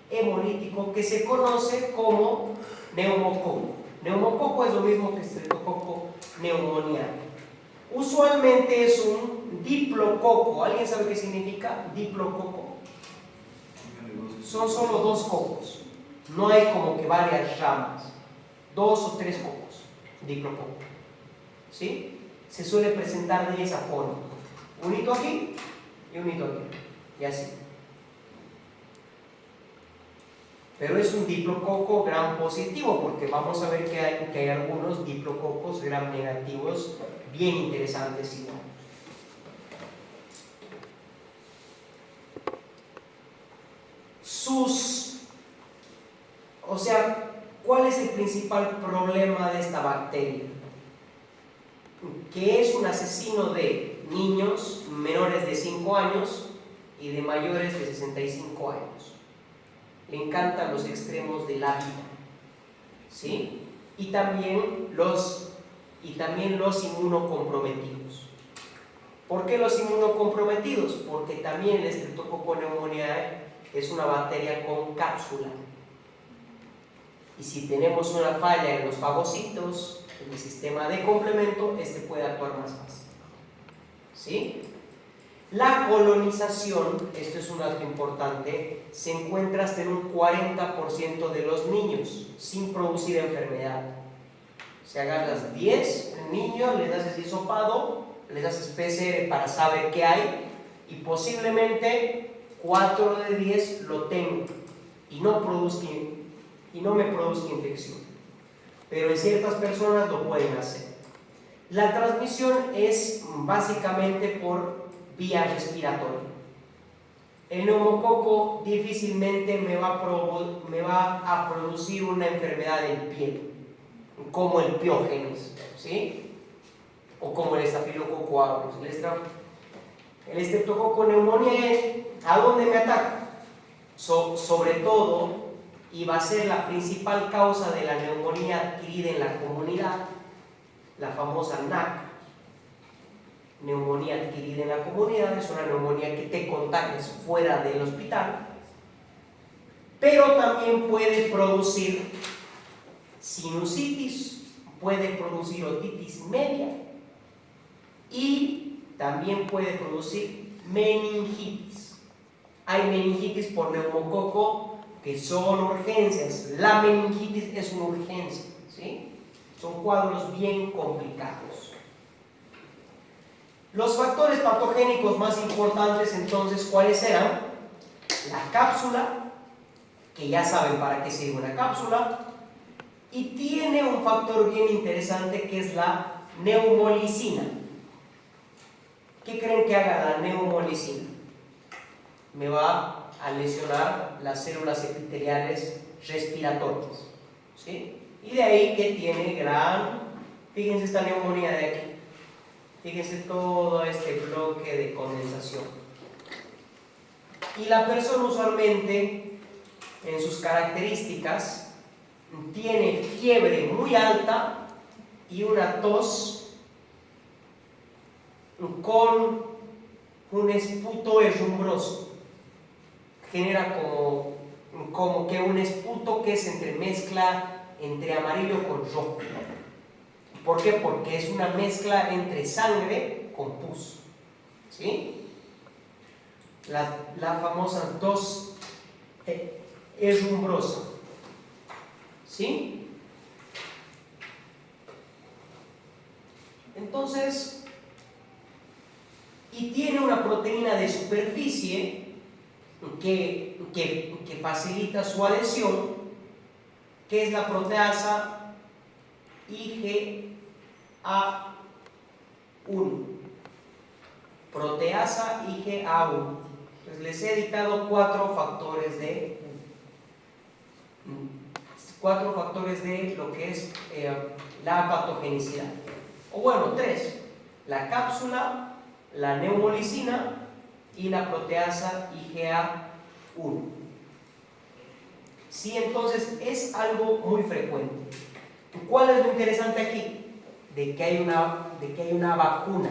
hemolítico que se conoce como neumococo. Neumococo es lo mismo que Streptococcus pneumoniae. Usualmente es un diplococo. ¿Alguien sabe qué significa diplococo? Son solo 2 cocos. No hay como que varias ramas. 2 o 3 cocos. Diplococo. ¿Sí? Se suele presentar de esa forma. Un hito aquí y un hito aquí. Y así. Pero es un diplococo gram positivo, porque vamos a ver que hay algunos diplococos gram negativos bien interesantes igual. O sea, ¿cuál es el principal problema de esta bacteria? Que es un asesino de niños menores de 5 años y de mayores de 65 años. Le encantan los extremos de la vida, ¿sí? Y también los inmunocomprometidos. ¿Por qué los inmunocomprometidos? Porque también el Streptococcus pneumoniae es una bacteria con cápsula. Y si tenemos una falla en los fagocitos, en el sistema de complemento, este puede actuar más fácil. ¿Sí? La colonización, esto es un dato importante, se encuentra hasta en un 40% de los niños sin producir enfermedad. Si agarras 10 niños, les haces hisopado, les haces PCR para saber qué hay, y posiblemente 4 de 10 lo tengan y no me produzca infección. Pero en ciertas personas lo pueden hacer. La transmisión es básicamente por vía respiratoria. El neumococo difícilmente me va a producir una enfermedad en piel, como el piógenes, ¿sí? O como el estafilococo aureus. El Streptococcus pneumoniae, ¿a dónde me ataca? Sobre todo, y va a ser la principal causa de la neumonía adquirida en la comunidad, la famosa NAC. Neumonía adquirida en la comunidad es una neumonía que te contagias fuera del hospital, pero también puede producir sinusitis, puede producir otitis media y también puede producir meningitis. Hay meningitis por neumococo que son urgencias. La meningitis es una urgencia, ¿sí? Son cuadros bien complicados. Los factores patogénicos más importantes, entonces, ¿cuáles eran? la cápsula, que ya saben para qué sirve una cápsula, y tiene un factor bien interesante que es la neumolicina. ¿Qué creen que haga la neumolicina? Me va a lesionar las células epiteliales respiratorias, ¿sí? Y de ahí que tiene fíjense esta neumonía de aquí, fíjense todo este bloque de condensación. Y la persona usualmente, en sus características, tiene fiebre muy alta y una tos con un esputo herrumbroso. Genera como que un esputo que es mezcla entre amarillo con rojo. ¿Por qué? Porque es una mezcla entre sangre con pus, ¿sí? La famosa tos herrumbrosa, ¿sí? Entonces, y tiene una proteína de superficie que facilita su adhesión, que es la proteasa IgA1. Proteasa IgA1. Pues les he dictado cuatro factores de lo que es la patogenicidad. O bueno, tres: la cápsula, la neumolicina y la proteasa IgA1. Sí, entonces es algo muy frecuente. ¿Cuál es lo interesante aquí? De que hay una vacuna,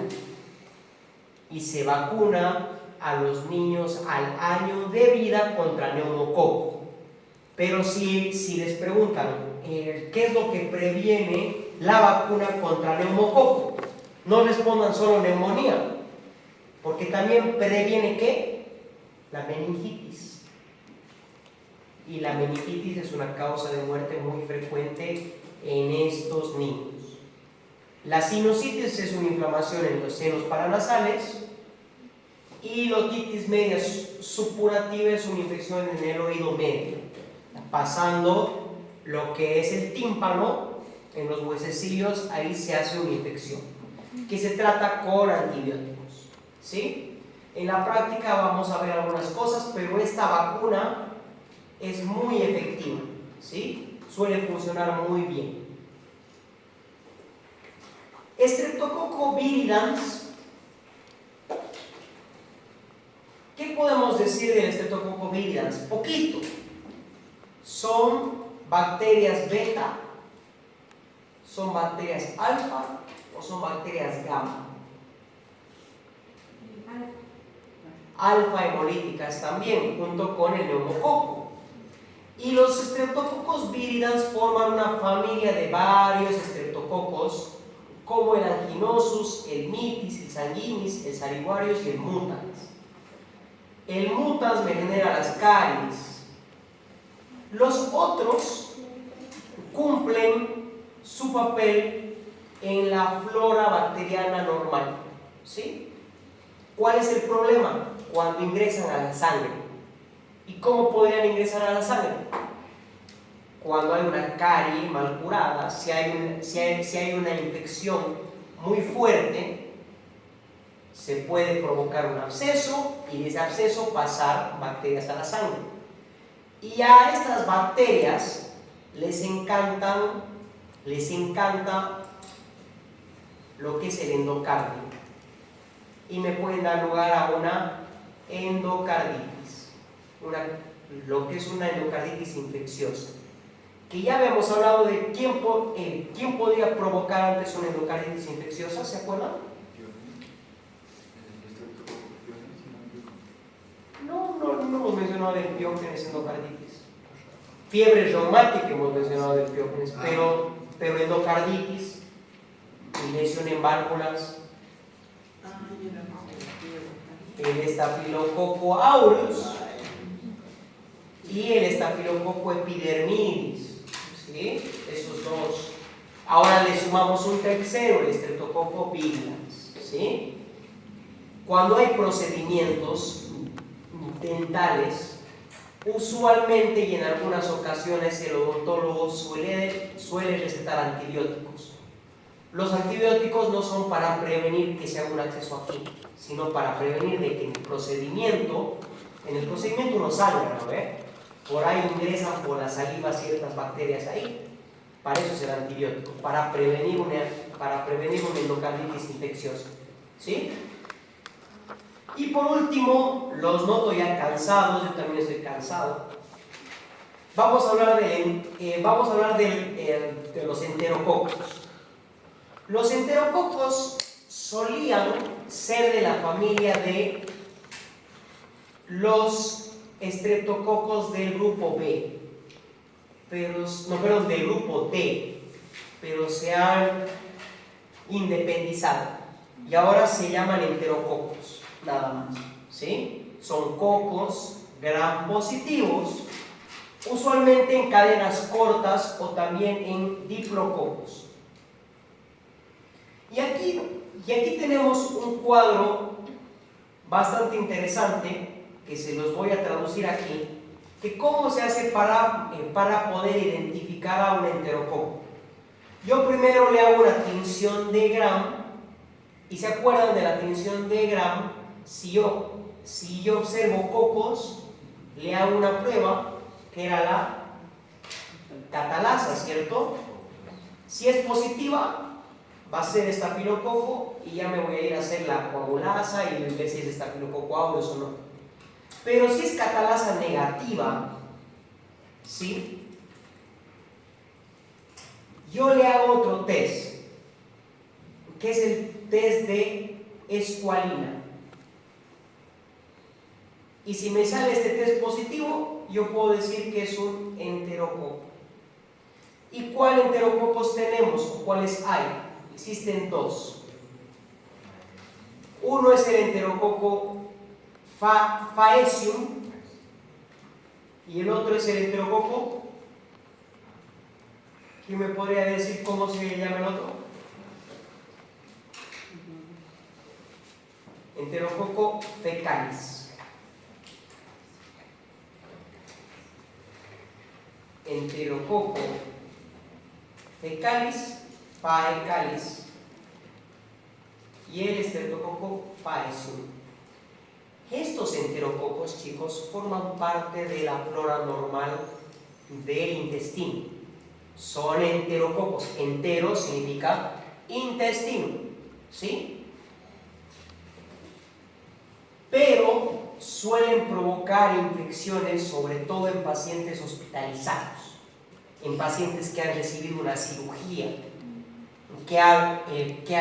y se vacuna a los niños al año de vida contra neumococo. Pero si les preguntan qué es lo que previene la vacuna contra neumococo, no respondan solo neumonía, porque también previene ¿qué? La meningitis. Y la meningitis es una causa de muerte muy frecuente en estos niños. La sinusitis es una inflamación en los senos paranasales, y la otitis media supurativa es una infección en el oído medio, pasando lo que es el tímpano, en los huesecillos, ahí se hace una infección, que se trata con antibióticos, ¿sí? En la práctica vamos a ver algunas cosas, pero esta vacuna es muy efectiva, ¿sí? Suele funcionar muy bien. Streptococcus viridans. ¿Qué podemos decir del Streptococcus viridans? Poquito. Son bacterias beta, son bacterias alfa o son bacterias gamma. Alfa hemolíticas también, junto con el neumococo. Y los Streptococcus viridans forman una familia de varios streptococos, como el anginosus, el mitis, el sanguinis, el salivarius y el mutans. El mutans me genera las caries. Los otros cumplen su papel en la flora bacteriana normal, ¿sí? ¿Cuál es el problema? Cuando ingresan a la sangre. ¿Y cómo podrían ingresar a la sangre? Cuando hay una carie mal curada, si hay una infección muy fuerte, se puede provocar un absceso y de ese absceso pasar bacterias a la sangre. Y a estas bacterias les encanta lo que es el endocardio, y me pueden dar lugar a una endocarditis, lo que es una endocarditis infecciosa, que ya habíamos hablado de quién podía provocar antes una endocarditis infecciosa, ¿se acuerdan? No hemos mencionado el Piógenes endocarditis. Fiebre reumática hemos mencionado del Piógenes, pero endocarditis, lesión en válvulas, el Staphylococcus aureus y el Staphylococcus epidermidis, ¿sí? Esos dos. Ahora le sumamos un tercero, el Streptococcus viridans, ¿sí? Cuando hay procedimientos usualmente y en algunas ocasiones el odontólogo suele recetar antibióticos. Los antibióticos no son para prevenir que se haga un acceso aquí, sino para prevenir de que en el procedimiento uno sangra, ¿no ve? Por ahí ingresan por la saliva ciertas bacterias ahí. Para eso es el antibiótico, para prevenir una endocarditis infecciosa, ¿sí? Y por último, los noto ya cansados, yo también estoy cansado. Vamos a hablar de los enterococos. Los enterococos solían ser de la familia de los estreptococos del grupo B, del grupo D, pero se han independizado y ahora se llaman enterococos, nada más, ¿sí? Son cocos gram positivos, usualmente en cadenas cortas o también en diplococos. Y aquí tenemos un cuadro bastante interesante que se los voy a traducir aquí, que cómo se hace para poder identificar a un enterococo. Yo primero le hago una tinción de Gram, y se acuerdan de la tinción de Gram, si yo observo cocos, le hago una prueba que era la catalasa, ¿cierto? Si es positiva, va a ser estafilococo y ya me voy a ir a hacer la coagulasa y ver si es estafilococo aureus o no. Pero si es catalasa negativa, ¿sí? Yo le hago otro test, que es el test de escualina. Y si me sale este test positivo, yo puedo decir que es un enterococo. ¿Y cuáles enterococos tenemos o cuáles hay? Existen dos. Uno es el enterococo Faecium y el otro es el enterococo. ¿Quién me podría decir cómo se llama el otro? Enterococo fecalis. Enterococo fecalis, faecalis y el Streptococcus faecium. Estos enterococos, chicos, forman parte de la flora normal del intestino. Son enterococos. Entero significa intestino, ¿sí? Pero suelen provocar infecciones, sobre todo en pacientes hospitalizados, en pacientes que han recibido una cirugía, que ha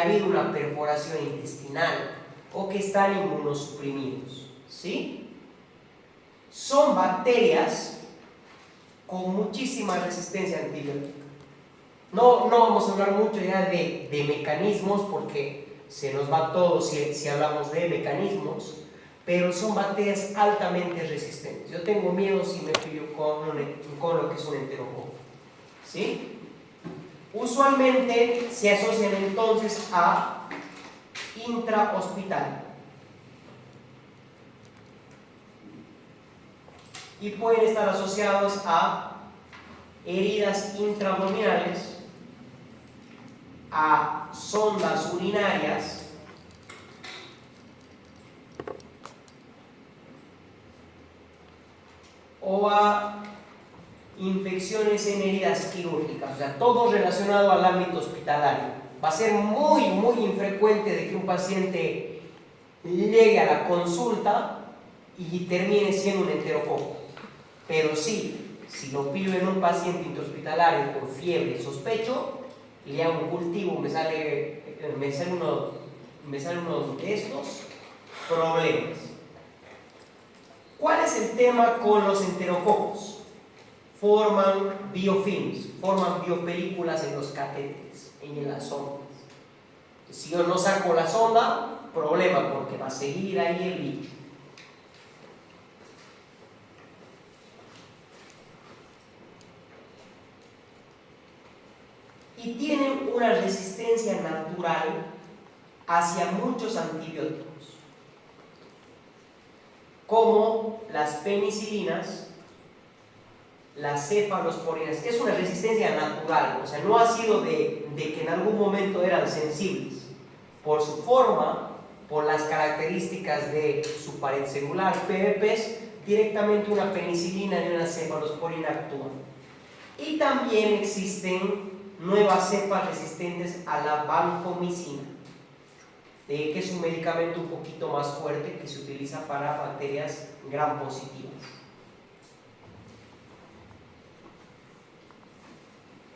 habido una perforación intestinal o que están inmunosuprimidos, ¿sí? Son bacterias con muchísima resistencia antibiótica. No vamos a hablar mucho ya de mecanismos porque se nos va todo si hablamos de mecanismos, pero son bacterias altamente resistentes. Yo tengo miedo si me pillo con lo que es un enterococo, ¿sí? Usualmente se asocian entonces a intrahospital y pueden estar asociados a heridas intraabdominales, a sondas urinarias, o a infecciones en heridas quirúrgicas, o sea, todo relacionado al ámbito hospitalario. Va a ser muy, muy infrecuente de que un paciente llegue a la consulta y termine siendo un enterococo. Pero sí, si lo pillo en un paciente intrahospitalario con fiebre, sospecho, le hago un cultivo, me sale uno de estos problemas. ¿Cuál es el tema con los enterococos? Forman biofilms, forman biopelículas en los catéteres, en las sondas. Si yo no saco la sonda, problema, porque va a seguir ahí el bicho. Y tienen una resistencia natural hacia muchos antibióticos. como las penicilinas, las cefalosporinas. Es una resistencia natural, o sea, no ha sido de que en algún momento eran sensibles. Por su forma, por las características de su pared celular, PVPs, directamente una penicilina y una cefalosporina actúan. Y también existen nuevas cepas resistentes a la vancomicina, que es un medicamento un poquito más fuerte que se utiliza para bacterias gram positivas.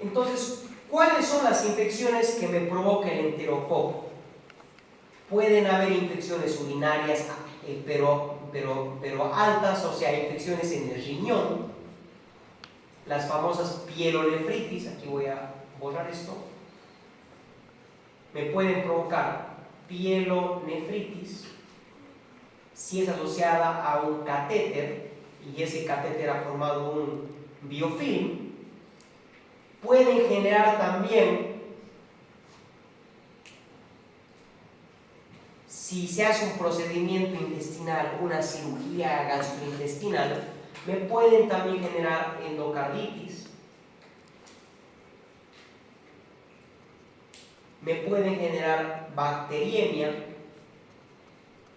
Entonces, ¿cuáles son las infecciones que me provoca el enterococo? Pueden haber infecciones urinarias, pero altas, o sea, infecciones en el riñón, las famosas pielonefritis. Aquí voy a borrar esto. Me pueden provocar pielonefritis si es asociada a un catéter y ese catéter ha formado un biofilm. Pueden generar también, si se hace un procedimiento intestinal, una cirugía gastrointestinal, me pueden también generar endocarditis, me pueden generar bacteriemia.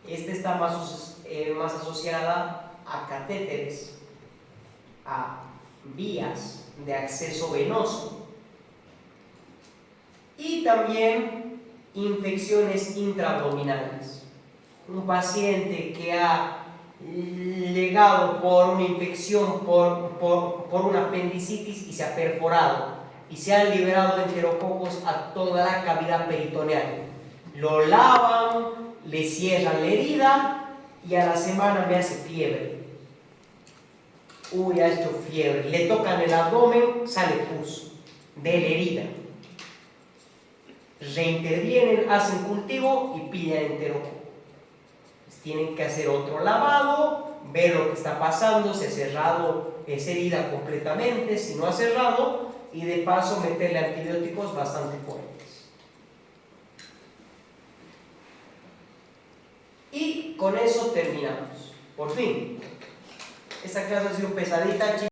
Esta está más asociada a catéteres, a vías de acceso venoso, y también infecciones intraabdominales. Un paciente que ha llegado por una infección, por una apendicitis y se ha perforado y se han liberado enterococos a toda la cavidad peritoneal. Lo lavan, le cierran la herida y a la semana me hace fiebre. Uy, ha hecho fiebre. Le tocan el abdomen, sale pus de la herida. Reintervienen, hacen cultivo y pillan enterococo. Tienen que hacer otro lavado, ver lo que está pasando, si ha cerrado esa herida completamente, si no ha cerrado, y de paso meterle antibióticos bastante fuertes. Y con eso terminamos. Por fin. Esta clase ha sido pesadita, chicos.